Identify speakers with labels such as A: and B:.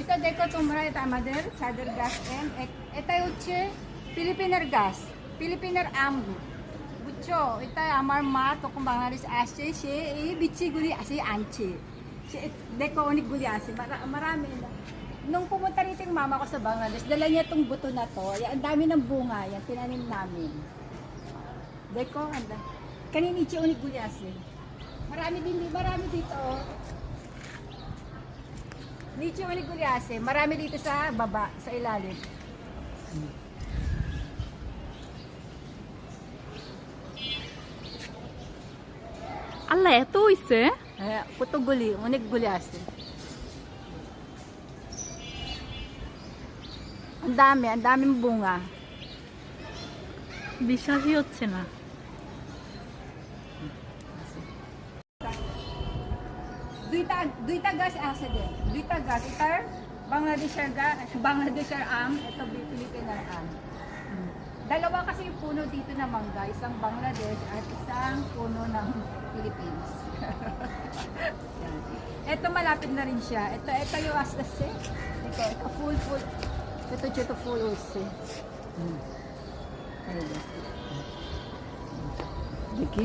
A: এটা দেখো তোমরা, এটা আমাদের ছাদের গাছ। এটাই হচ্ছে ফিলিপিনের গাছ, ফিলিপিনের আম, বুঝছো? এটা আমার মা তখন বাংলাদেশ আসছে, সে এই বিচিগুলি আসে আনছে। Deko, unig-guli asi. Marami na. Nung pumunta rito yung mama ko sa Bangladesh, dala niya itong buto na to. Ang dami ng bunga, yan, tinanim namin. Deko, anda. Kaninichi unig-guli asi. Marami dito. Oh. Nichi unig-guli asi. Marami dito sa baba, sa ilalim.
B: আল্লাহ এত হইছে
A: Putuguli, unig-guli asi. Ang daming bunga.
B: বিশ্বাসই হচ্ছে না।
A: Duita gas asa din. Duita gas. Ito, Bangladesher am. Ito, Filipino am. Dalawa kasi yung puno dito na mangga. Isang Bangladesh at isang puno ng Philippines. Yan. Ito, malapit na rin siya. Ito yung astas eh. Ito, full. Ito full also. Ayun. Diki.